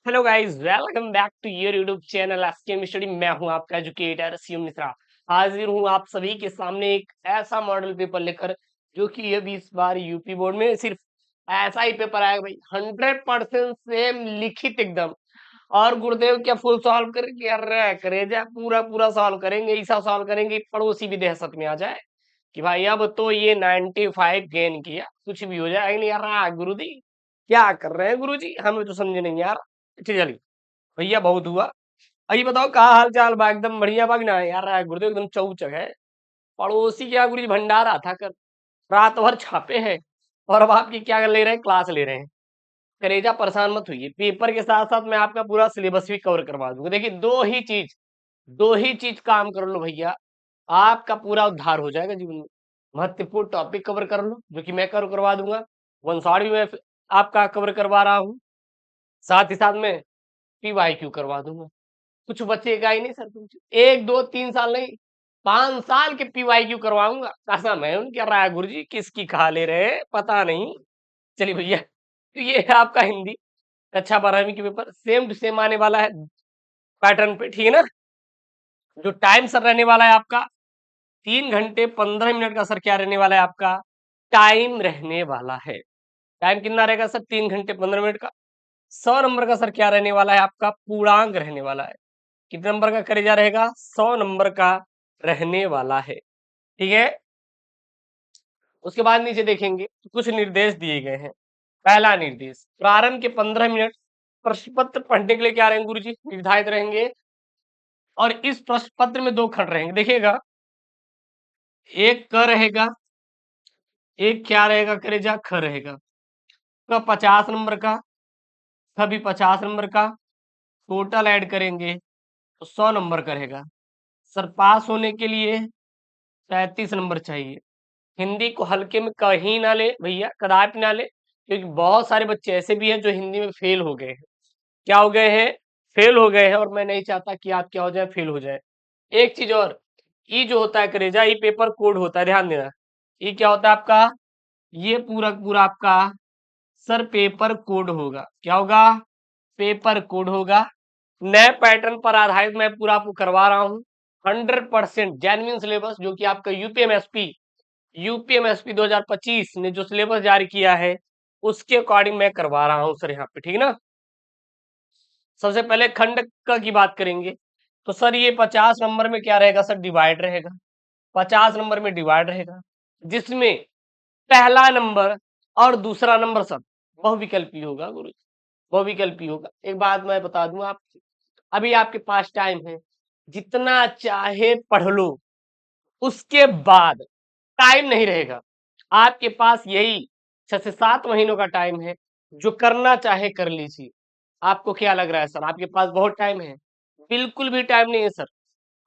Hello guys, welcome back to your YouTube channel SKM study. मैं हूं आपका educator Shiv Mishra. हाजिर हूं आप सभी के सामने एक ऐसा मॉडल पेपर लेकर जो कि अभी इस बार यूपी बोर्ड में सिर्फ ऐसा ही पेपर आएगा भाई, 100% सेम लिखित एकदम। और गुरुदेव क्या फुल सॉल्व करेंगे? अरे करेजा पूरा पूरा सॉल्व करेंगे, ऐसा सॉल्व करेंगे पड़ोसी भी दहशत में आ जाए कि भाई अब तो ये 95 गेन किया, कुछ भी हो जाए। नहीं यार गुरुजी क्या कर रहे हैं गुरुजी, हमें तो समझ नहीं यार। चलिए भैया बहुत हुआ। अभी बताओ कहा हाल चाल बा? एकदम बढ़िया बाग ना है यार, गुरुदेव एकदम चौचक है। पड़ोसी क्या गुरुजी भंडारा था कर, रात भर छापे हैं और अब आपकी क्या ले रहे हैं, क्लास ले रहे हैं। करेजा परेशान मत होइए, पेपर के साथ साथ मैं आपका पूरा सिलेबस भी कवर करवा दूंगा। देखिए दो ही चीज काम कर लो भैया, आपका पूरा उद्धार हो जाएगा जीवन में। महत्वपूर्ण टॉपिक कवर कर लो जो कि मैं कवर करवा दूंगा। वन शॉट भी मैं आपका कवर करवा रहा हूँ, साथ ही साथ में पीवाईक्यू करवा दूंगा। कुछ बचेगा ही नहीं सर, तुमसे 1 2 3 साल नहीं, 5 साल के पीवाईक्यू करवाऊंगा। कसम है उनकी। राय गुरु जी किसकी खा ले रहे हैं पता नहीं। चलिए भैया, तो ये है आपका हिंदी कक्षा 12वीं के पेपर, सेम टू सेम आने वाला है पैटर्न पे, ठीक है ना। जो टाइम सर रहने वाला है आपका 3 घंटे 15 मिनट का। सर क्या रहने वाला है आपका? टाइम रहने वाला है। टाइम कितना रहेगा सर? 3 घंटे 15 मिनट का। 100 नंबर का सर क्या रहने वाला है आपका? पूर्णांक रहने वाला है। कितने नंबर का करेजा रहेगा? 100 नंबर का रहने वाला है, ठीक है। उसके बाद नीचे देखेंगे तो कुछ निर्देश दिए गए हैं। पहला निर्देश, प्रारंभ के 15 मिनट प्रश्न पत्र पढ़ने के लिए क्या रहेंगे गुरुजी? निर्धारित रहेंगे। और इस प्रश्न पत्र में 2 खंड रहेंगे, देखिएगा। एक क रहेगा, एक क्या रहेगा करेजा? ख रहेगा। क 50 नंबर का, ख भी 50 नंबर का। टोटल ऐड करेंगे तो 100 नंबर का रहेगा। सर पास होने के लिए 37 नंबर चाहिए। हिंदी को हल्के में कहीं ना ले भैया, कदापि ना ले, क्योंकि बहुत सारे बच्चे ऐसे भी हैं जो हिंदी में फेल हो गए हैं। क्या हो गए हैं? फेल हो गए हैं। और मैं नहीं चाहता कि आप क्या हो जाए, फेल हो जाए। एक चीज और, ये जो होता है करेजा, ये पेपर कोड होता है, ध्यान देना। ये क्या होता है आपका? ये पूरा पूरा आपका सर पेपर कोड होगा। क्या होगा? पेपर कोड होगा। नए पैटर्न पर आधारित मैं पूरा आपको करवा रहा हूँ। 100% जेन्युइन सिलेबस जो कि आपका यूपीएमएसपी 2025 ने जो सिलेबस जारी किया है उसके अकॉर्डिंग मैं करवा रहा हूं सर यहाँ पे, ठीक है ना। सबसे पहले खंड क की बात करेंगे तो सर ये 50 नंबर में क्या रहेगा सर? डिवाइड रहेगा। 50 नंबर में डिवाइड रहेगा, जिसमें पहला नंबर और दूसरा नंबर सब बहुविकल्पी होगा गुरु, बहुविकल्पी होगा। एक बात मैं बता दूं आप, अभी आपके पास टाइम है, जितना चाहे पढ़ लो। उसके बाद टाइम नहीं रहेगा आपके पास। यही 6 से 7 महीनों का टाइम है, जो करना चाहे कर लीजिए। आपको क्या लग रहा है सर आपके पास बहुत टाइम है? बिल्कुल भी टाइम नहीं है सर।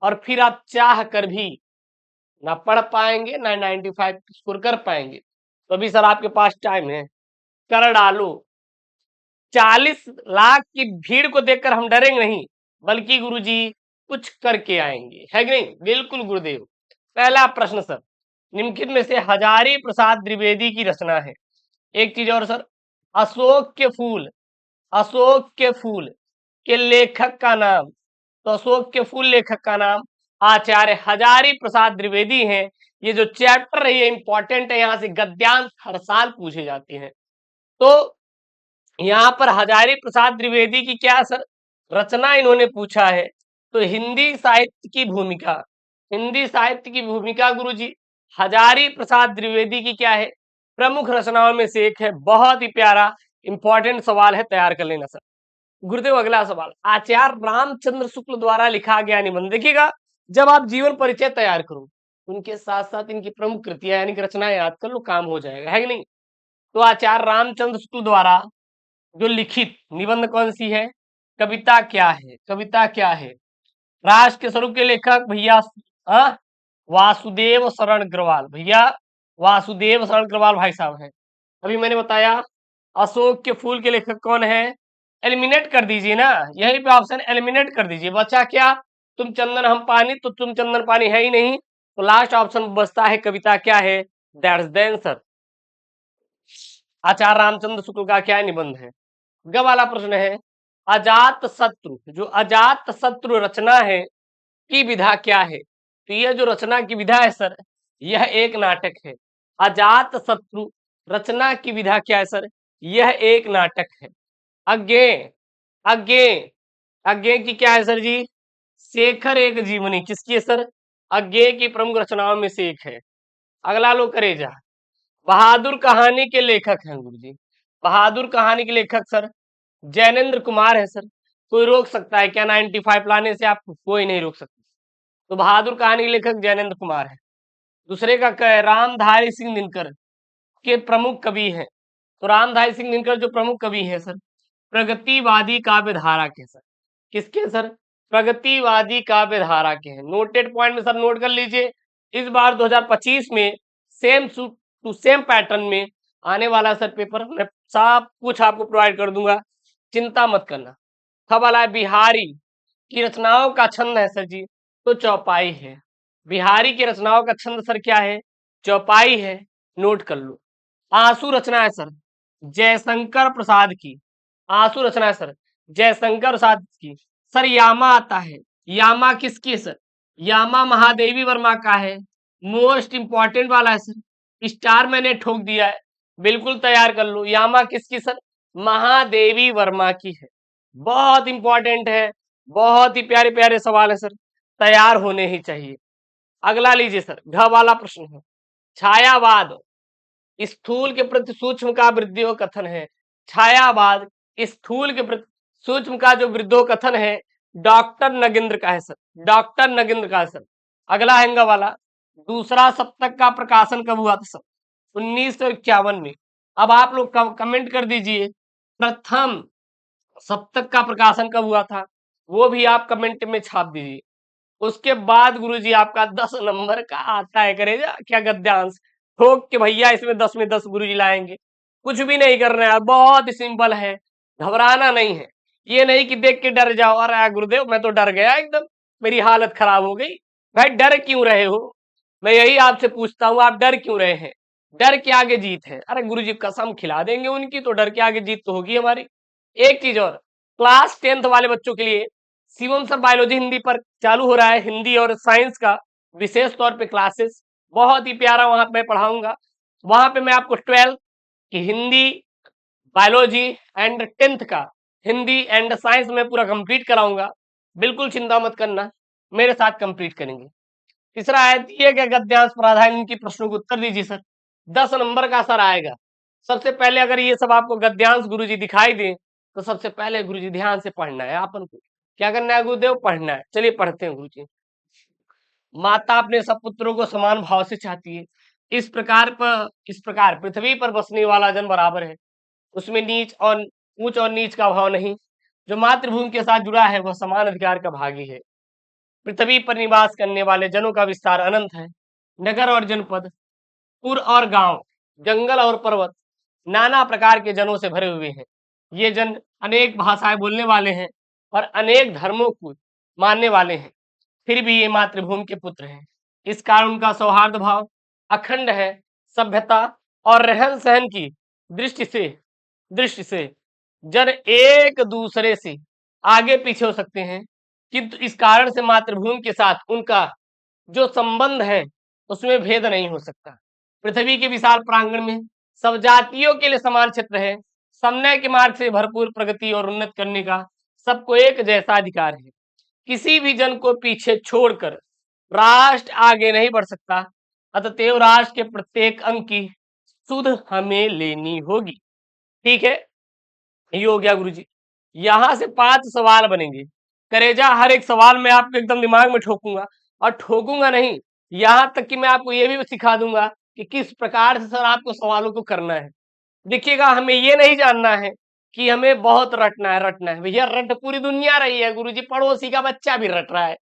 और फिर आप चाह कर भी ना पढ़ पाएंगे ना 95 स्कोर कर पाएंगे। तो अभी सर आपके पास टाइम है, कर डालो। 40 लाख की भीड़ को देखकर हम डरेंगे नहीं, बल्कि गुरुजी कुछ करके आएंगे, है कि नहीं? बिल्कुल गुरुदेव। पहला प्रश्न सर, निम्नलिखित में से हजारी प्रसाद द्विवेदी की रचना है। एक चीज और सर, अशोक के फूल, अशोक के फूल के लेखक का नाम। तो अशोक के फूल लेखक का नाम आचार्य हजारी प्रसाद द्विवेदी हैं। ये जो चैप्टर है ये इंपॉर्टेंट है, यहाँ से गद्यांश हर साल पूछे जाते हैं। तो यहाँ पर हजारी प्रसाद द्विवेदी की क्या सर रचना इन्होंने पूछा है? तो हिंदी साहित्य की भूमिका, हिंदी साहित्य की भूमिका गुरुजी हजारी प्रसाद द्विवेदी की क्या है? प्रमुख रचनाओं में से एक है। बहुत ही प्यारा इंपॉर्टेंट सवाल है, तैयार कर लेना सर। गुरुदेव अगला सवाल, आचार्य रामचंद्र शुक्ल द्वारा लिखा गया निबंध। देखिएगा, जब आप जीवन परिचय तैयार करो उनके साथ साथ इनकी प्रमुख कृतियां यानी कि रचनाएं याद कर लो, काम हो जाएगा, है कि नहीं। तो आचार्य रामचंद्र शुक्ल द्वारा जो लिखित निबंध कौन सी है? कविता क्या है? कविता क्या है? राष्ट्र के स्वरूप के लेखक भैया वासुदेव शरण अग्रवाल। भैया वासुदेव शरण अग्रवाल भाई साहब हैं। अभी मैंने बताया अशोक के फूल के लेखक कौन है? एलिमिनेट कर दीजिए ना, यहीं पे ऑप्शन एलिमिनेट कर दीजिए। बचा क्या? तुम चंदन हम पानी, तो तुम चंदन पानी है ही नहीं, तो लास्ट ऑप्शन बचता है कविता क्या है? That's the answer. Acharya Ramchandra Shukla का क्या निबंध है? ग वाला प्रश्न है, अजात शत्रु, जो अजात शत्रु रचना है की विधा क्या है? तो यह जो रचना की विधा है सर, यह एक नाटक है। अजात शत्रु रचना की विधा क्या है सर? यह एक नाटक है। अज्ञे अज्ञे अज्ञे की क्या है सर जी? शेखर एक जीवनी। किसकी है सर? अज्ञे की प्रमुख रचनाओं में से एक है। अगला लो करेजा। बहादुर कहानी के लेखक हैं गुरु जी। बहादुर कहानी के लेखक सर जैनेन्द्र कुमार है सर। कोई रोक सकता है क्या 95 लाने से? आपको कोई नहीं रोक सकता। तो बहादुर कहानी के लेखक जैनेन्द्र कुमार है। दूसरे का क्या है? रामधारी सिंह दिनकर के प्रमुख कवि हैं। तो रामधारी सिंह दिनकर जो प्रमुख कवि है सर, प्रगतिवादी काव्य धारा के सर। किसके सर? प्रगतिवादी काव्य धारा के हैं। नोटेड पॉइंट में सर नोट कर लीजिए। इस बार 2025 में सेम टू सेम पैटर्न में आने वाला सर पेपर, मैं सब कुछ आपको प्रोवाइड कर दूंगा, चिंता मत करना। कब वाला है? बिहारी की रचनाओं का छंद है सर जी, तो चौपाई है। बिहारी की रचनाओं का छंद सर क्या है? चौपाई है। नोट कर लो। आंसू रचना है सर जयशंकर प्रसाद की। आंसू रचना है सर जयशंकर प्रसाद की। सर यामा आता है। यामा किसकी है सर? यामा महादेवी वर्मा का है। मोस्ट इंपॉर्टेंट वाला है सर, स्टार मैंने ठोक दिया है, बिल्कुल तैयार कर लो। यामा किसकी सर? महादेवी वर्मा की है। बहुत इंपॉर्टेंट है, बहुत ही प्यारे प्यारे सवाल है सर, तैयार होने ही चाहिए। अगला लीजिए सर, घ वाला प्रश्न है। छायावाद स्थूल के प्रति सूक्ष्म का वृद्धियो कथन है। छायावाद स्थूल के प्रति सूक्ष्म का जो वृद्धो कथन है, डॉक्टर नगेंद्र का है सर। डॉक्टर नगेंद्र का है सर। अगला हैंगा वाला, दूसरा सप्तक का प्रकाशन कब हुआ था सर? 1951 में। अब आप लोग कमेंट कर दीजिए प्रथम सप्तक का प्रकाशन कब हुआ था, वो भी आप कमेंट में छाप दीजिए। उसके बाद गुरुजी आपका 10 नंबर का आता है करेगा क्या गद्यांश, ठोक के भैया इसमें 10 में 10 गुरुजी लाएंगे। कुछ भी नहीं करना है, बहुत सिंपल है, घबराना नहीं है। ये नहीं कि देख के डर जाओ, अरे गुरुदेव मैं तो डर गया एकदम, मेरी हालत खराब हो गई। भाई डर क्यों रहे हो? मैं यही आपसे पूछता हूँ, आप डर क्यों रहे हैं? डर के आगे जीत है। अरे गुरुजी कसम खिला देंगे उनकी, तो डर के आगे जीत तो होगी हमारी। एक चीज और, क्लास 10th वाले बच्चों के लिए शिवम सर बायोलॉजी हिंदी पर चालू हो रहा है, हिंदी और साइंस का विशेष तौर पे क्लासेस, बहुत ही प्यारा वहां पे पढ़ाऊंगा। वहां पे मैं आपको 12th की हिंदी, बायोलॉजी एंड 10th का हिंदी एंड साइंस में पूरा कंप्लीट कराऊंगा। बिल्कुल चिंता मत करना, मेरे साथ कंप्लीट करेंगे। तीसरा है दिए गए गद्यांश प्राधान्य इनकी प्रश्नों को उत्तर दीजिए सर। 10 नंबर का सर आएगा। सबसे पहले अगर ये सब आपको गद्यांश गुरुजी दिखाई दे, तो सबसे पहले गुरुजी ध्यान से पढ़ना है। अपन को क्या करना है गुरुदेव? पढ़ना है। चलिए पढ़ते हैं गुरुजी। माता अपने सब पुत्रों को समान भाव से चाहती है। इस प्रकार पृथ्वी पर बसने वाला जन बराबर है, उसमें नीच और ऊंच और नीच का भाव नहीं। जो मातृभूमि के साथ जुड़ा है वह समान अधिकार का भागी है। पृथ्वी पर निवास करने वाले जनों का विस्तार अनंत है। नगर और जनपद, पुर और गांव, जंगल और पर्वत, नाना प्रकार के जनों से भरे हुए हैं। ये जन अनेक भाषाएं बोलने वाले हैं और अनेक धर्मों को मानने वाले हैं, फिर भी ये मातृभूमि के पुत्र हैं। इस कारण उनका सौहार्द भाव अखंड है। सभ्यता और रहन सहन की दृष्टि से जन एक दूसरे से आगे पीछे हो सकते हैं, किंतु इस कारण से मातृभूमि के साथ उनका जो संबंध है उसमें भेद नहीं हो सकता। पृथ्वी के विशाल प्रांगण में सब जातियों के लिए समान क्षेत्र है। समय के मार्ग से भरपूर प्रगति और उन्नत करने का सबको एक जैसा अधिकार है। किसी भी जन को पीछे छोड़कर राष्ट्र आगे नहीं बढ़ सकता। अतएव राष्ट्र के प्रत्येक अंग की सुध हमें लेनी होगी। ठीक है, ये हो गया गुरुजी। यहां से 5 सवाल बनेंगे। करेजा हर एक सवाल में आपको एकदम दिमाग में ठोकूंगा, और ठोकूंगा नहीं, यहां तक कि मैं आपको ये भी सिखा दूंगा कि किस प्रकार से सर आपको सवालों को करना है। देखिएगा, हमें ये नहीं जानना है कि हमें बहुत रटना है। भैया रट पूरी दुनिया रही है गुरुजी, पड़ोसी का बच्चा भी रट रहा है।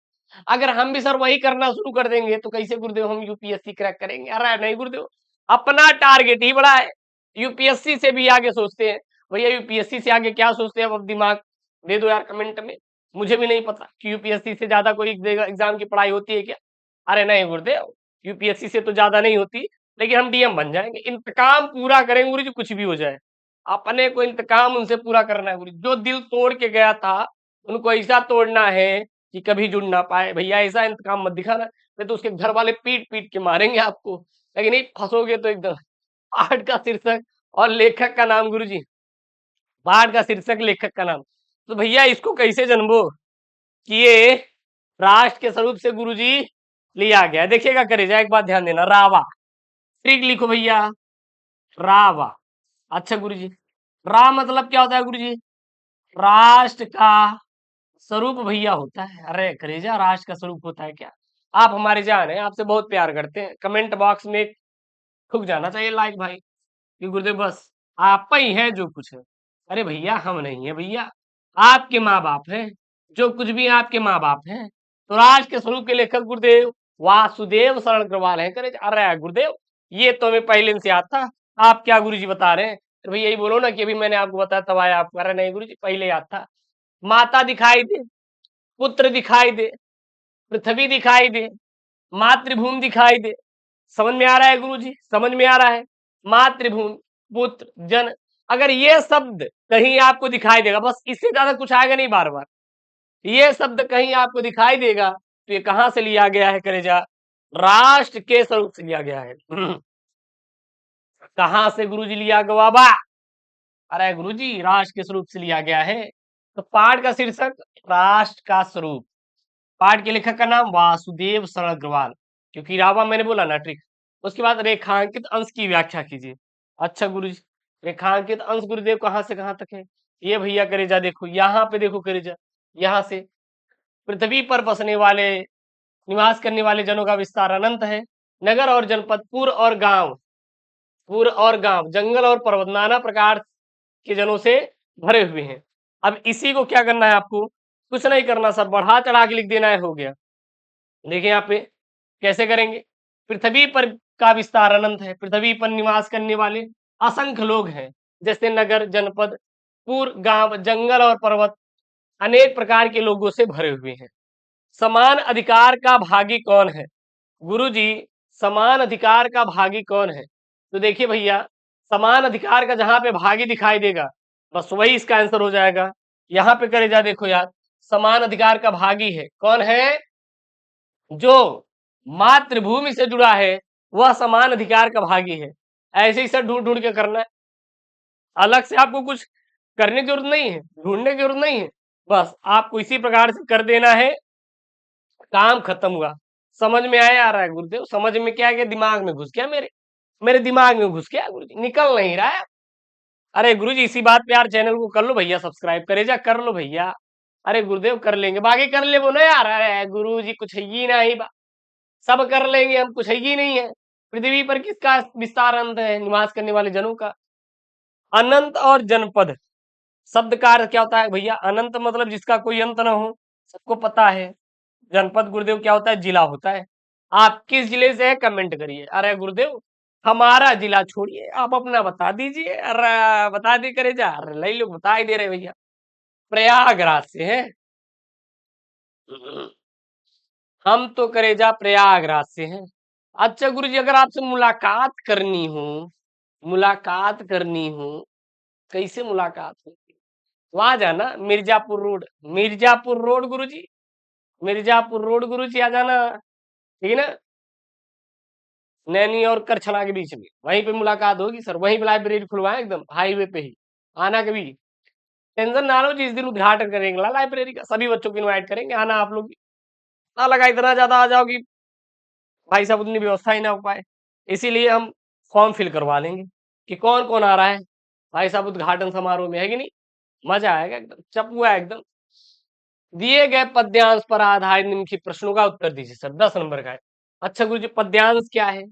अगर हम भी सर वही करना शुरू कर देंगे तो कैसे गुरुदेव हम यूपीएससी क्रैक करेंगे? अरे नहीं गुरुदेव, अपना टारगेट ही बड़ा है। यूपीएससी से भी आगे सोचते हैं। भैया यूपीएससी से आगे क्या सोचते हैं? अब दिमाग दे दो यार कमेंट में, मुझे भी नहीं पता कि यूपीएससी से ज्यादा कोई एग्जाम की पढ़ाई होती है क्या। अरे नहीं गुरुदेव, यूपीएससी से तो ज्यादा नहीं होती, लेकिन हम डीएम बन जाएंगे, इंतकाम पूरा करेंगे गुरु जी, कुछ भी हो जाए। अपने को इंतकाम उनसे पूरा करना है गुरुजी। जो दिल तोड़ के गया था उनको ऐसा तोड़ना है कि कभी जुड़ ना पाए। भैया ऐसा इंतकाम मत दिखाना, नहीं तो उसके घर वाले पीट पीट के मारेंगे आपको। लेकिन नहीं फंसोगे तो एकदम। पाठ का शीर्षक और लेखक का नाम गुरुजी, पाठ का शीर्षक लेखक का नाम। तो भैया इसको कैसे जन्मो कि ये राष्ट्र के स्वरूप से गुरुजी लिया गया। देखिएगा करेजा, एक बात ध्यान देना, रावा ट्रिक लिखो भैया, रावा। अच्छा गुरुजी, रा मतलब क्या होता है गुरुजी? राष्ट्र का स्वरूप भैया होता है। अरे करेजा, राष्ट्र का स्वरूप होता है क्या? आप हमारे जान है, आपसे बहुत प्यार करते हैं। कमेंट बॉक्स में ठुक जाना चाहिए लाइक भाई कि गुरुदेव बस आप ही है जो कुछ है। अरे भैया हम नहीं है भैया, आपके माँ बाप है, जो कुछ भी आपके माँ बाप है। तो राष्ट्र के स्वरूप के लेखक गुरुदेव वासुदेव शरण अग्रवाल है। करे अरे गुरुदेव ये तो हमें पहले से याद था, आप क्या गुरुजी बता रहे हैं? तो भैया यही बोलो ना कि अभी मैंने आपको बताया तब आया आपको। अरे नहीं गुरुजी पहले याद था। माता दिखाई दे, पुत्र दिखाई दे, पृथ्वी दिखाई दे, मातृभूमि दिखाई दे। समझ में आ रहा है गुरुजी? समझ में आ रहा है? मातृभूमि, पुत्र, जन, अगर ये शब्द कहीं आपको दिखाई देगा, बस इससे ज्यादा कुछ आएगा नहीं बार बार, ये शब्द कहीं आपको दिखाई देगा तो ये कहां से लिया गया है करेजा? राष्ट्र के स्वरूप से लिया गया है। कहां से गुरुजी लिया गवाबा? अरे गुरुजी राष्ट्र के स्वरूप से लिया गया है। तो पाठ का शीर्षक राष्ट्र का स्वरूप, पाठ के लेखक का नाम वासुदेव शरण अग्रवाल, क्योंकि रावा मैंने बोला ना ट्रिक। उसके बाद रेखांकित अंश की व्याख्या कीजिए। अच्छा गुरुजी, रेखांकित अंश गुरुदेव कहां से कहां तक है? ये भैया करेजा देखो, यहाँ पे देखो करेजा, यहाँ से पृथ्वी पर बसने वाले, निवास करने वाले जनों का विस्तार अनंत है। नगर और जनपद, पूर्व और गांव, जंगल और पर्वत, नाना प्रकार के जनों से भरे हुए हैं। अब इसी को क्या करना है आपको? कुछ नहीं करना सर, बढ़ा चढ़ा के लिख देना है, हो गया। देखिए यहाँ पे कैसे करेंगे? पृथ्वी पर का विस्तार अनंत है, पृथ्वी पर निवास करने वाले असंख्य लोग हैं, जैसे नगर, जनपद, पूर्व, गांव, जंगल और पर्वत अनेक प्रकार के लोगों से भरे हुए हैं। समान अधिकार का भागी कौन है? गुरुजी समान अधिकार का भागी कौन है? तो देखिए भैया, समान अधिकार का जहां पे भागी दिखाई देगा बस वही इसका आंसर हो जाएगा। यहाँ पे करे जा, देखो यार, समान अधिकार का भागी है कौन है? जो मातृभूमि से जुड़ा है वह समान अधिकार का भागी है। ऐसे ही सर ढूंढ ढूंढ के करना है, अलग से आपको कुछ करने की जरूरत नहीं है, ढूंढने की जरूरत नहीं है, बस आपको इसी प्रकार से कर देना है, काम खत्म हुआ। समझ में आया आ रहा है गुरुदेव? समझ में क्या गया? दिमाग में घुस गया, मेरे दिमाग में घुस गया गुरुजी, निकल नहीं रहा है। अरे गुरुजी इसी बात पे यार चैनल को कर लो भैया सब्सक्राइब, करे जा कर लो भैया। अरे गुरुदेव कर लेंगे, बाकी कर ले वो ना यार। अरे गुरुजी कुछ है ही नहीं बा, सब कर लेंगे हम, कुछ है ही नहीं है। पृथ्वी पर किसका विस्तार अनंत है? निवास करने वाले जनों का। अनंत और जनपद शब्द का अर्थ क्या होता है भैया? अनंत मतलब जिसका कोई अंत ना हो, सबको पता है। जनपद गुरुदेव क्या होता है? जिला होता है। आप किस जिले से है कमेंट करिए। अरे गुरुदेव हमारा जिला छोड़िए, आप अपना बता दीजिए। अरे बता दी करे जा, अरे लई लोग बता ही दे रहे भैया, प्रयागराज से है। हम तो करे जा प्रयागराज से हैं। अच्छा गुरुजी अगर आपसे मुलाकात करनी हो, मुलाकात करनी हो, कैसे मुलाकात होगी? वहां जाना, मिर्जापुर रोड, मिर्जापुर रोड गुरुजी, मिर्जापुर रोड गुरुजी आ जाना, ठीक है ना? नैनी और करछला के बीच में, वहीं पे मुलाकात होगी सर, वहीं पे लाइब्रेरी खुलवाए एकदम हाईवे पे ही। आना कभी, टेंशन ना लो, जिस दिन उद्घाटन करेंगे लाइब्रेरी का सभी बच्चों को इनवाइट करेंगे, आना आप लोग भी। ना लगा इतना ज्यादा आ जाओ कि भाई साहब उतनी व्यवस्था ही ना हो पाए, इसीलिए हम फॉर्म फिल करवा लेंगे कि कौन कौन आ रहा है भाई साहब उद्घाटन समारोह में, है कि नहीं? मजा आएगा एकदम, चपुआ एकदम। दिए गए पद्यांश पर आधारित निम्नलिखित प्रश्नों का उत्तर दीजिए सर, 10 नंबर का है। अच्छा गुरु जी पद्यांश क्या है?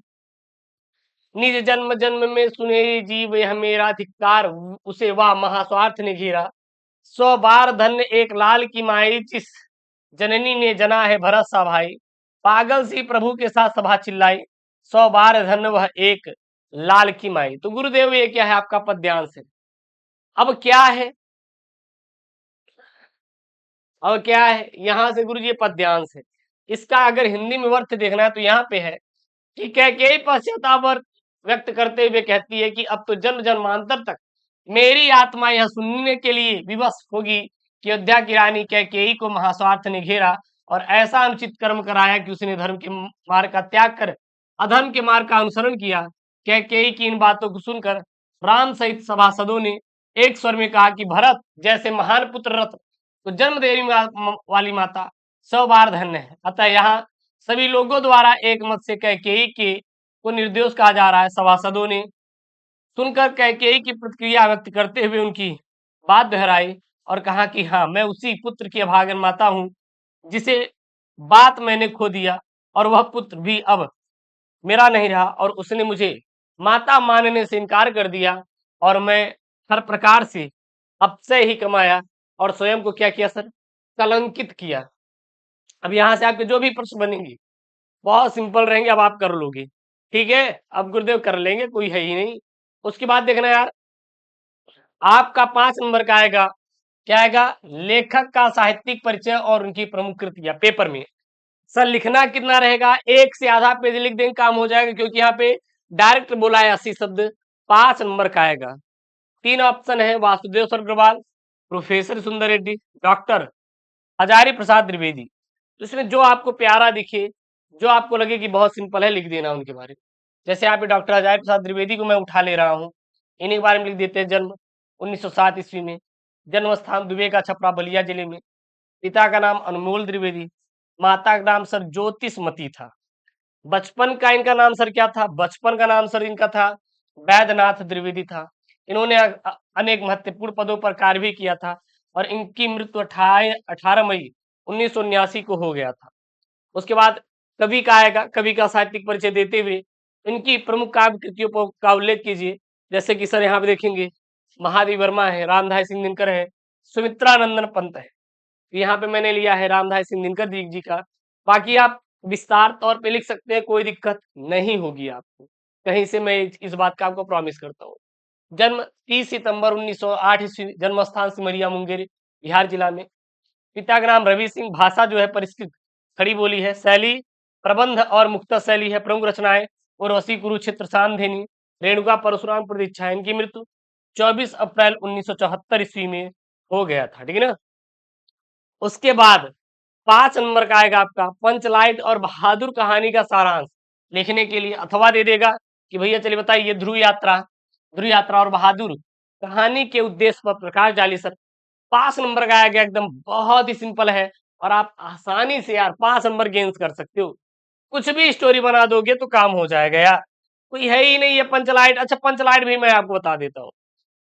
निज जन्म जन्म में सुनेरी जीव यह मेरा धिक्कार, उसे वाह महास्वार्थ ने घेरा। 100 बार धन्य एक लाल की माई, जिस जननी ने जना है भरत सा भाई। पागल सी प्रभु के साथ सभा चिल्लाई, 100 बार धन्य वह एक लाल की माई। तो गुरुदेव ये क्या है? आपका पद्यांश है। अब क्या है? अब क्या है? यहां से गुरु जी पद्यांश है। इसका अगर हिंदी में अर्थ देखना है तो यहाँ पे है कि कैकेयी पश्चाताप व्यक्त करते हुए कहती है कि अब तो जन्म जन्मांतर तक मेरी आत्मा यह सुनने के लिए विवश होगी कि अयोध्या की रानी कैकेयी को महास्वार्थ ने घेरा और ऐसा अनुचित कर्म कराया कि उसने धर्म के मार्ग का त्याग कर अधर्म के मार्ग का अनुसरण किया। कैकेयी की इन बातों को सुनकर राम सहित सभासदों ने एक स्वर में कहा कि भरत जैसे महान पुत्र रत्न तो जन्म देने वाली माता 100 बार धन्य है। अतः यहाँ सभी लोगों द्वारा एक मत से कैकेयी के को निर्दोष कहा जा रहा है। सभासदों ने सुनकर कैकेयी की प्रतिक्रिया व्यक्त करते हुए उनकी बात दोहराई और कहा कि हाँ, मैं उसी पुत्र की अभागन माता हूं जिसे बात मैंने खो दिया और वह पुत्र भी अब मेरा नहीं रहा और उसने मुझे माता मानने से इनकार कर दिया और मैं हर प्रकार से अपसे ही कमाया और स्वयं को क्या किया सर, कलंकित किया। अब यहाँ से आपके जो भी प्रश्न बनेंगे बहुत सिंपल रहेंगे, अब आप कर लोगे। ठीक है, अब गुरुदेव कर लेंगे, कोई है ही नहीं। उसके बाद देखना यार, आपका 5 नंबर का आएगा, क्या आएगा, लेखक का साहित्यिक परिचय और उनकी प्रमुख कृतियां। पेपर में सर लिखना कितना रहेगा, 1 से आधा पेज लिख देंगे काम हो जाएगा, क्योंकि यहाँ पे डायरेक्ट बोला है 80 शब्द। 5 नंबर का आएगा। 3 ऑप्शन है, वासुदेव अग्रवाल, प्रोफेसर सुंदर रेड्डी, डॉक्टर हजारी प्रसाद द्विवेदी। तो इसमें जो आपको प्यारा दिखे, जो आपको लगे कि बहुत सिंपल है, लिख देना उनके बारे में। जैसे यहाँ पे डॉक्टर हजारी प्रसाद द्विवेदी को मैं उठा ले रहा हूँ, इन्हीं के बारे में लिख देते हैं। जन्म 1907 ईस्वी में, जन्म स्थान दुबे का छपरा बलिया जिले में, पिता का नाम अनमोल द्विवेदी, माता का नाम सर ज्योतिषमती था। बचपन का इनका नाम सर क्या था, बचपन का नाम सर इनका था वैद्यनाथ द्विवेदी था। इन्होंने अनेक महत्वपूर्ण पदों पर कार्य भी किया था और इनकी मृत्यु 18 मई 1979 को हो गया था। उसके बाद कवि का आएगा, कवि का साहित्यिक परिचय देते हुए इनकी प्रमुख काव्य कृतियों का उल्लेख कीजिए। जैसे कि सर यहाँ पे देखेंगे, महादेवी वर्मा है, रामधारी सिंह दिनकर है, सुमित्रानंदन पंत है। यहाँ पे मैंने लिया है रामधारी सिंह दिनकर जी का। बाकी आप विस्तार तौर पे लिख सकते हैं, कोई दिक्कत नहीं होगी आपको कहीं से, मैं इस बात का आपको प्रॉमिस करता हूँ। जन्म 30 सितंबर 1908 ईस्वी, जन्म स्थान सिमरिया मुंगेर बिहार जिला में। पिता का नाम रवि सिंह, भाषा जो है परिष्कृत खड़ी बोली है, शैली प्रबंध और मुक्ता शैली है। प्रमुख रचनाएं उर्वशी, कुरुक्षेत्र, सांधेनी, रेणुका, परशुराम, प्रतीक्षा। इनकी मृत्यु 24 अप्रैल 1974 ईस्वी में हो गया था। ठीक है ना। उसके बाद 5 नंबर का आएगा आपका पंचलाइट और बहादुर कहानी का सारांश लिखने के लिए अथवा दे देगा कि भैया चलिए बताइए, ध्रुव यात्रा और बहादुर कहानी के उद्देश्य पर प्रकाश डाली सर। 5 नंबर का आएगा, एकदम बहुत ही सिंपल है और आप आसानी से यार 5 नंबर गेंस कर सकते हो। कुछ भी स्टोरी बना दोगे तो काम हो जाएगा यार, कोई है ही नहीं है पंचलाइट। अच्छा, पंचलाइट भी मैं आपको बता देता हूँ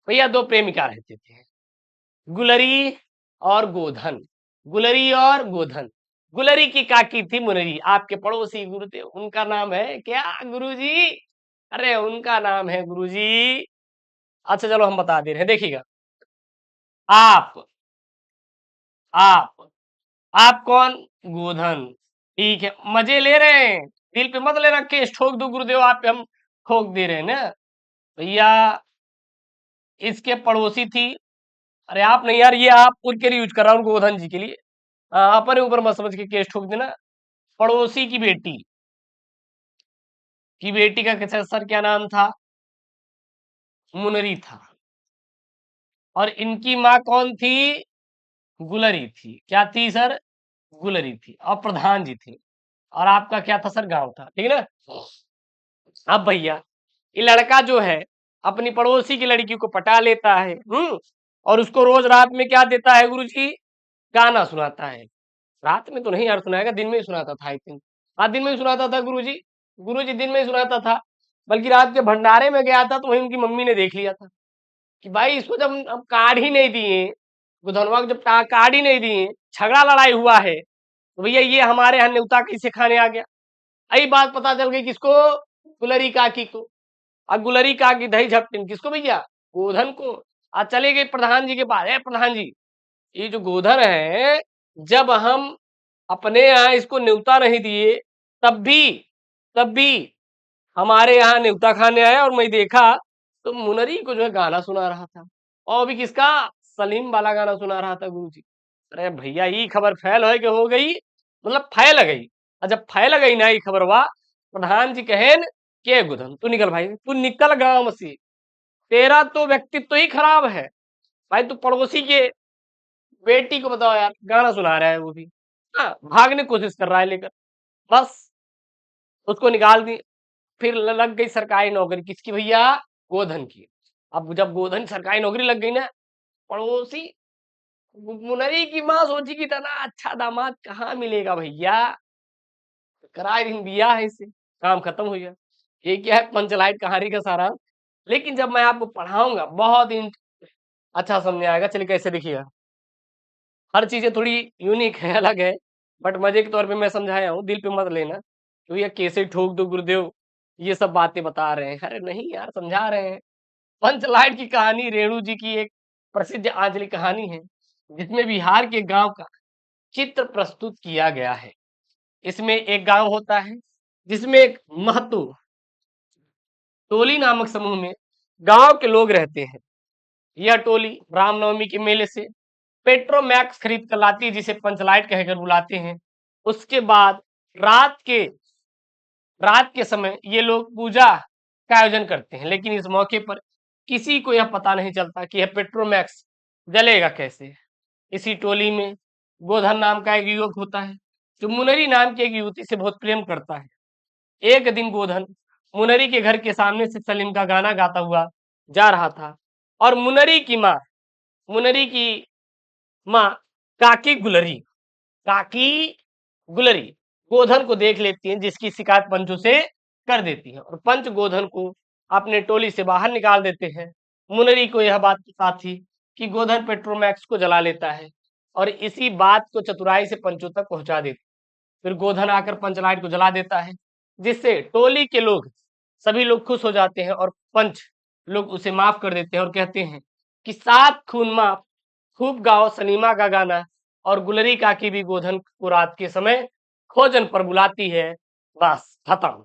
भैया। 2 प्रेमिका रहते थे, गुलरी और गोधन, गुलरी और गोधन। गुलरी की काकी थी मुनरी, आपके पड़ोसी गुरुदेव, उनका नाम है क्या गुरुजी, अरे उनका नाम है गुरुजी। अच्छा चलो हम बता दे रहे हैं, देखिएगा। आप आप आप कौन, गोधन। ठीक है, मजे ले रहे हैं, दिल पे मत लेना, केस ठोक दो गुरुदेव आप पे, हम ठोक दे रहे हैं ना भैया। इसके पड़ोसी थी, अरे आप नहीं यार, ये आप उनके लिए यूज कर रहा हूँ, गोधन जी के लिए। अपने ऊपर मत समझ के केस ठोक देना। पड़ोसी की बेटी का कैसे सर क्या नाम था, मुनरी था। और इनकी माँ कौन थी, गुलरी थी। क्या थी सर, गुलरी थी। और प्रधान जी थे। और आपका क्या था सर, गांव था। ठीक है ना। अब भैया ये लड़का जो है अपनी पड़ोसी की लड़की को पटा लेता है, और उसको रोज रात में क्या देता है गुरुजी, गाना सुनाता है। रात में तो नहीं यार सुनाएगा, दिन में ही सुनाता था आई थिंक। हाँ दिन में ही सुनाता था गुरुजी, गुरुजी दिन में ही सुनाता था। बल्कि रात के भंडारे में गया था तो वहीं उनकी मम्मी ने देख लिया था कि भाई इसको जब हम कार्ड ही नहीं दिए, गुधनवा को जब कार्ड ही नहीं दिए, झगड़ा लड़ाई हुआ है, तो भैया ये हमारे यहाँ न्योता कैसे खाने आ गया। यही बात पता चल गई किसको, गुलरी काकी को। और गुलरी काकी दही झपटिन किसको भैया, गोधन को। आज चले गए प्रधान जी के पास, है प्रधान जी, ये जो गोधन है, जब हम अपने यहाँ इसको न्योता नहीं दिए, तब भी हमारे यहाँ न्योता खाने आया और मैं देखा तो मुनरी को जो है गाना सुना रहा था, और अभी किसका, सलीम वाला गाना सुना रहा था गुरुजी। अरे भैया ये खबर फैल है कि हो गई, मतलब फैल गई। और जब फैल गई ना ये खबर, वाह, प्रधान जी कहेन के गुधन तू निकल भाई, तू निकल गांव से, तेरा तो व्यक्तित्व ही खराब है। भाई तू पड़ोसी के बेटी को बताओ यार, गाना सुना रहा है वो भी। हाँ, भागने की कोशिश कर रहा है लेकर, बस उसको निकाल दी। फिर लग गई सरकारी नौकरी, किसकी भैया? गोधन की। अब जब गोधन सरकारी नौकरी लग गई ना, पड़ोसी मुनरी की माँ सोची कि इतना अच्छा दामाद कहाँ मिलेगा भैया, करा दिन दिया है इसे, काम खत्म हो गया। ये क्या है, पंचलाइट कहानी का सारा। लेकिन जब मैं आपको पढ़ाऊंगा बहुत अच्छा समझ में आएगा। चलिए कैसे देखिएगा, हर चीजें थोड़ी यूनिक है, अलग है, बट मजे के तौर पे मैं समझाया हूँ, दिल पे मत लेना क्योंकि ये कैसे ठोक दो गुरुदेव, ये सब बातें बता रहे हैं। अरे नहीं यार, समझा रहे हैं। पंचलाइट की कहानी रेणु जी की एक प्रसिद्ध आंचलिक कहानी है, जिसमें बिहार के गांव का चित्र प्रस्तुत किया गया है। इसमें एक गांव होता है जिसमें एक महतो टोली नामक समूह में गांव के लोग रहते हैं। यह टोली रामनवमी के मेले से पेट्रोमैक्स खरीद कर लाती है, जिसे पंचलाइट कहकर बुलाते हैं। उसके बाद रात के रात के समय ये लोग पूजा का आयोजन करते हैं, लेकिन इस मौके पर किसी को यह पता नहीं चलता कि यह पेट्रोमैक्स जलेगा कैसे। इसी टोली में गोधन नाम का एक युवक होता है, जो मुनरी नाम की एक युवती से बहुत प्रेम करता है। एक दिन गोधन मुनरी के घर के सामने से सलीम का गाना गाता हुआ जा रहा था, और मुनरी की माँ काकी गुलरी काकी गुलरी गोधन को देख लेती हैं, जिसकी शिकायत पंचों से कर देती है, और पंच गोधन को अपने टोली से बाहर निकाल देते हैं। मुनरी को यह बात पता थी कि गोधन पेट्रोमैक्स को जला लेता है, और इसी बात को चतुराई से पंचों तक पहुंचा देती। फिर गोधन आकर पंचलाइट को जला देता है, जिससे टोली के लोग सभी लोग खुश हो जाते हैं, और पंच लोग उसे माफ कर देते हैं और कहते हैं कि सात खून माफ, खूब गाओ सनीमा का गाना। और गुलरी काकी भी गोधन को रात के समय खोजन पर बुलाती है। बस खत्म।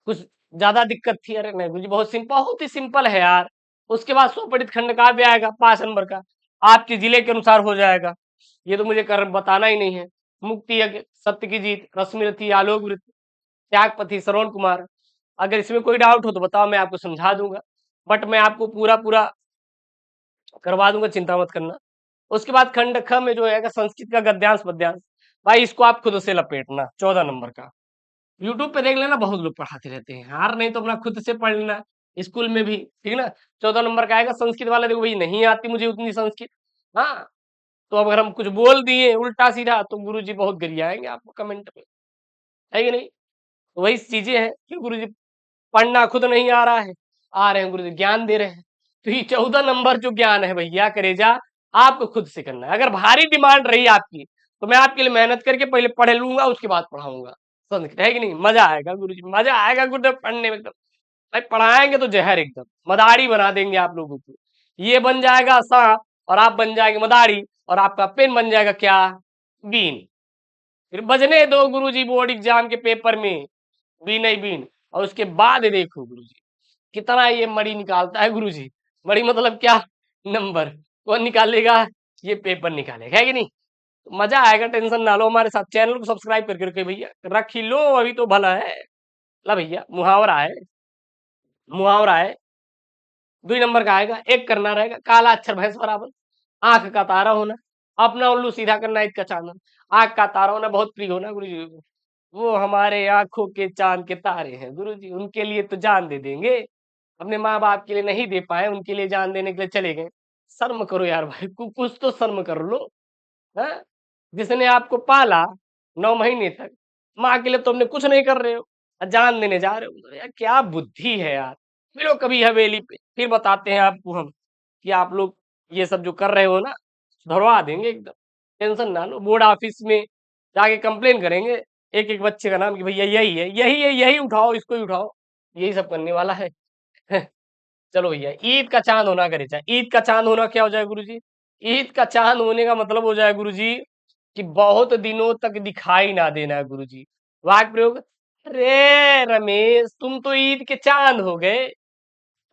कुछ ज्यादा दिक्कत थी? अरे नहीं गुरुजी, बहुत ही सिंपल है यार। उसके बाद स्वपठित खंड काव्य आएगा 5 नंबर का, आपके जिले के अनुसार हो जाएगा। ये तो मुझे कर बताना ही नहीं है। मुक्ति यज्ञ, सत्य की जीत, रश्मिरथी, आलोक वृत्ति, त्यागपति, श्रवण कुमार। अगर इसमें कोई डाउट हो तो बताओ, मैं आपको समझा दूंगा, बट मैं आपको पूरा पूरा करवा दूंगा, चिंता मत करना। उसके बाद खंड ख में जो है संस्कृत का गद्यांश पद्यांश, भाई इसको आप खुद से लपेटना, 14 नंबर का। यूट्यूब पे देख लेना, बहुत लोग पढ़ाते रहते हैं यार, नहीं तो अपना खुद से पढ़ लेना, स्कूल में भी, ठीक ना। 14 नंबर का आएगा संस्कृत वाला। देखो भाई, नहीं आती मुझे उतनी संस्कृत, हाँ, तो अगर हम कुछ बोल दिए उल्टा सीधा तो गुरुजी बहुत गरियाएंगे आपको कमेंट में, है कि नहीं। तो वही चीजें हैं कि गुरुजी पढ़ना खुद नहीं आ रहा है, आ रहे हैं गुरुजी ज्ञान दे रहे हैं। तो ये 14 नंबर जो ज्ञान है भैया करेजा, आपको खुद से करना है। अगर भारी डिमांड रही आपकी तो मैं आपके लिए मेहनत करके पहले पढ़ लूंगा, उसके बाद पढ़ाऊंगा संस्कृत, है कि नहीं। मजा आएगा गुरुजी, मजा आएगा गुरुदेव पढ़ने में एकदम। भाई पढ़ाएंगे तो जहर, एकदम मदारी बना देंगे आप लोगों को। ये बन जाएगा सांप और आप बन जाएंगे मदारी, और आपका पेन बन जाएगा क्या? बीन। फिर बजने दो गुरुजी बोर्ड एग्जाम के पेपर में, बीन ही बीन। और उसके बाद देखो गुरुजी कितना ये मड़ी निकालता है गुरुजी। मड़ी मतलब क्या? नंबर। कौन निकालेगा? ये पेपर निकालेगा, है कि नहीं। तो मजा आएगा, टेंशन ना लो। हमारे साथ चैनल को सब्सक्राइब करके रखे भैया, रख ही लो, अभी तो भला है। ला भैया, मुहावरा है, मुहावरा है। 2 नंबर का आएगा, एक करना रहेगा, काला अक्षर भैंस बराबर, आंख का तारा होना, अपना उल्लू सीधा करना, ईद का चांदन। आंख का तारा होना बहुत प्रिय होना गुरु जी को। वो हमारे आंखों के चांद के तारे हैं गुरु जी, उनके लिए तो जान दे देंगे। अपने माँ बाप के लिए नहीं दे पाए, उनके लिए जान देने के लिए चले गए। शर्म करो यार भाई, कुछ तो शर्म कर लो। हाँ? जिसने आपको पाला 9 महीने तक, माँ के लिए तो अपने कुछ नहीं कर रहे हो, और जान देने जा रहे हो। यार क्या बुद्धि है यार। मिलो कभी हवेली पे, फिर बताते हैं आपको हम कि आप लोग ये सब जो कर रहे हो ना, सुधरवा देंगे एकदम। टेंशन ना लो, बोर्ड ऑफिस में जाके कंप्लेन करेंगे, एक एक बच्चे का नाम कि भैया यही है, यही है, यही उठाओ, इसको ही उठाओ। यही सब करने वाला है। चलो भैया, ईद का चांद होना करे चाहे, ईद का चांद होना क्या हो जाए गुरुजी? ईद का चांद होने का मतलब हो जाए गुरुजी कि बहुत दिनों तक दिखाई ना देना है गुरुजी। वाक्य प्रयोग, अरे रमेश तुम तो ईद के चांद हो गए,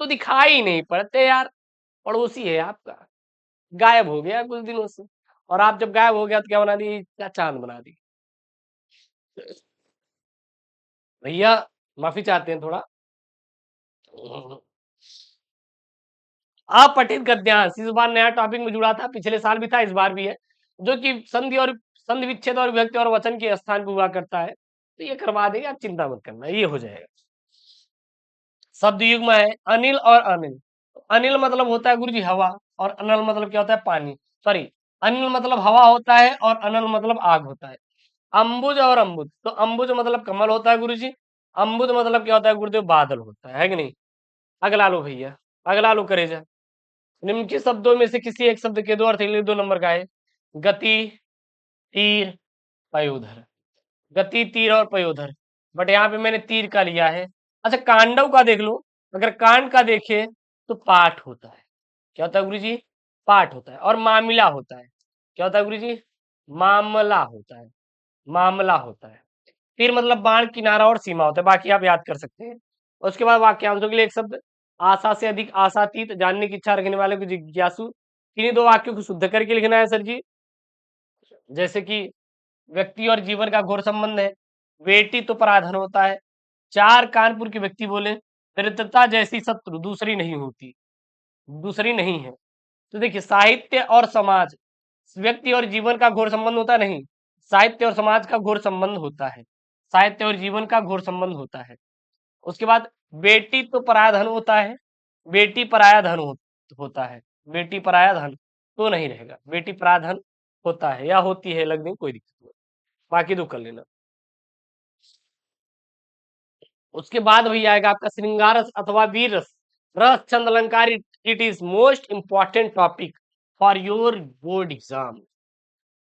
तो दिखाई नहीं पड़ते यार। पड़ोसी है आपका, गायब हो गया कुछ दिनों से, और आप जब गायब हो गया तो क्या बना दी? क्या चांद बना दी। भैया माफी चाहते हैं थोड़ा। अपठित गद्यांश इस बार नया टॉपिक में जुड़ा था, पिछले साल भी था, इस बार भी है, जो कि संधि विच्छेद और विभक्ति और वचन के स्थान पर हुआ करता है। तो ये करवा देंगे, आप चिंता मत करना, ये हो जाएगा। शब्द युग्म है अनिल और अनिल। अनिल मतलब होता है गुरुजी हवा, और अनल मतलब क्या होता है पानी। सॉरी, अनिल मतलब हवा होता है और अनल मतलब आग होता है। अंबुज और अम्बुज, तो अंबुज मतलब कमल होता है गुरुजी, अम्बुज मतलब क्या होता है गुरुदेव, बादल होता है कि नहीं। अगला लो भैया, अगला लो करेजा। निम्नलिखित शब्दों में से किसी एक शब्द के दो अर्थ 2 नंबर का है। गति, तीर, पयोधर। गति, तीर और पयोधर, बट यहाँ पे मैंने तीर का लिया है। अच्छा, कांडव का देख लो, अगर कांड का देखे तो पाठ होता है। क्या होता है गुरु जी, पाठ होता है। और मामला होता है, क्या होता है गुरु जी, मामला होता है, मामला होता है। तीर मतलब बाण, किनारा और सीमा होता है, बाकी आप याद कर सकते हैं। उसके बाद वाक्यांशों के लिए एक शब्द, आशा से अधिक आशातीत, जानने की इच्छा रखने वाले को जिज्ञासु। किन्हीं 2 वाक्यों को शुद्ध करके लिखना है सर जी। जैसे कि व्यक्ति और जीवन का घोर संबंध है, बेटी तो पराधन होता है। 4 कानपुर के व्यक्ति बोले, दरिद्रता जैसी शत्रु दूसरी नहीं होती, दूसरी नहीं है। तो देखिए, साहित्य और समाज, व्यक्ति और जीवन का घोर संबंध होता नहीं, साहित्य और समाज का घोर संबंध होता है, साहित्य और जीवन का घोर संबंध होता है। उसके बाद बेटी तो पराया धन होता है, बेटी पराया धन होता है, बेटी पराया धन तो नहीं रहेगा, बेटी पराया धन होता है या होती है, लग नहीं, कोई दिक्कत नहीं, बाकी तो कर लेना। उसके बाद भैया आएगा आपका श्रृंगार रस अथवा वीर रस। रस छंद अलंकार, it is most important topic for your board exam,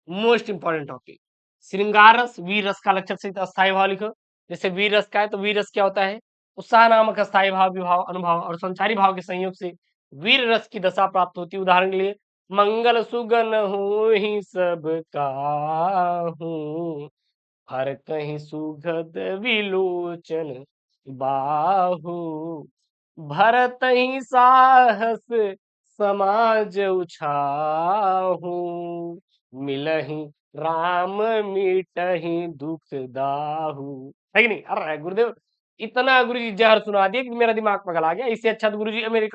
most important topic. श्रृंगार रस, वीर रस का लक्षण सहित अस्थायी भाव लिखो। जैसे वीर रस का है तो वीर रस क्या होता है, उत्साह नामक अस्थायी भाव, विभाव, अनुभाव और संचारी भाव के संयोग से वीर रस की दशा प्राप्त होती है। उदाहरण के लिए, मंगल सुगन हो ही सब हूँ, हर कहीं सुगध विलोचन बाहु, भरत ही साहस समाज उछाहू, मिलहि राम मिटहि दुख दाहू। है कि नहीं। अरे गुरुदेव, इतना गुरु जी जहर सुना दिया कि मेरा दिमाग पगला गया। इससे अच्छा तो गुरु जी मेरे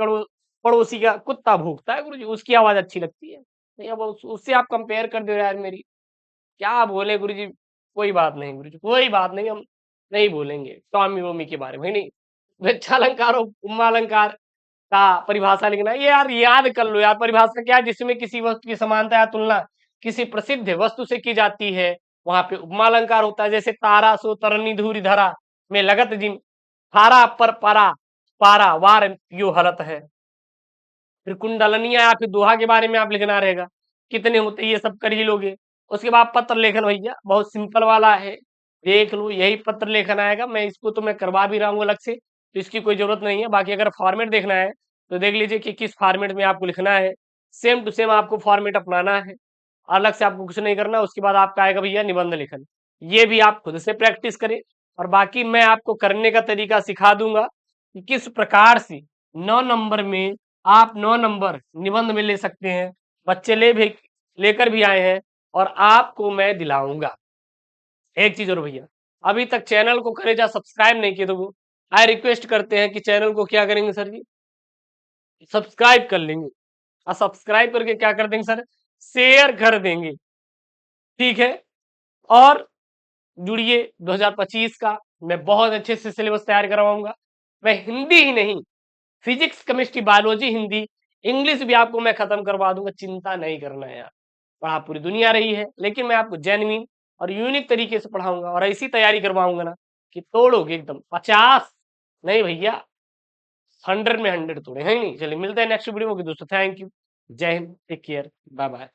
पड़ोसी का कुत्ता भूखता है गुरु जी, उसकी आवाज अच्छी लगती है। नहीं, अब उससे आप कंपेयर कर दो यार मेरी, क्या बोले गुरु जी। कोई बात नहीं गुरु जी, कोई बात नहीं, हम नहीं बोलेंगे टॉमी वोमी के बारे में, नहीं। वेच्छालंकार और उपमालंकार का परिभाषा लिखना है। ये यार याद कर लो यार, परिभाषा क्या है, जिसमें किसी वस्तु की समानता या तुलना किसी प्रसिद्ध वस्तु से की जाती है, वहां पे उपमालंकार होता है। जैसे तारा सो तरनी धूरी धरा में लगत जिन, थारा पर परा पारा वार यो हलत है। फिर कुंडलनिया या फिर दोहा के बारे में आप लिखना रहेगा, कितने होते ये सब कर ही लोगे। उसके बाद पत्र लेखन भैया बहुत सिंपल वाला है, देख लो यही पत्र लेखन आएगा। मैं इसको तो मैं करवा भी रहा हूँ अलग से, तो इसकी कोई जरूरत नहीं है। बाकी अगर फॉर्मेट देखना है तो देख लीजिए कि किस फॉर्मेट में आपको लिखना है, सेम टू सेम आपको फॉर्मेट अपनाना है, अलग से आपको कुछ नहीं करना। उसके बाद आपका आएगा भैया निबंध लेखन, ये भी आप खुद से प्रैक्टिस करें। और बाकी मैं आपको करने का तरीका सिखा दूंगा कि किस प्रकार से 9 नंबर में आप 9 नंबर निबंध में ले सकते हैं। बच्चे लेकर भी आए हैं और आपको मैं दिलाऊंगा। एक चीज और भैया, अभी तक चैनल को करेजा सब्सक्राइब नहीं किए तो वो आई रिक्वेस्ट करते हैं कि चैनल को क्या करेंगे सर जी, सब्सक्राइब कर लेंगे। और सब्सक्राइब करके क्या कर देंगे सर, शेयर कर देंगे, ठीक है। और जुड़िए 2025 का, मैं बहुत अच्छे से सिलेबस तैयार करवाऊंगा। मैं हिंदी ही नहीं, physics chemistry biology Hindi English भी आपको मैं खत्म करवा दूंगा, चिंता नहीं करना है यार। पढ़ा पूरी दुनिया रही है, लेकिन मैं आपको जेन्युइन और यूनिक तरीके से पढ़ाऊंगा और ऐसी तैयारी करवाऊंगा ना कि तोड़ोगे एकदम 50 नहीं भैया, 100 में 100 तोड़े, है नहीं। चलिए मिलते हैं नेक्स्ट वीडियो में दोस्तों, थैंक यू, जय हिंद, टेक केयर, बाय बाय।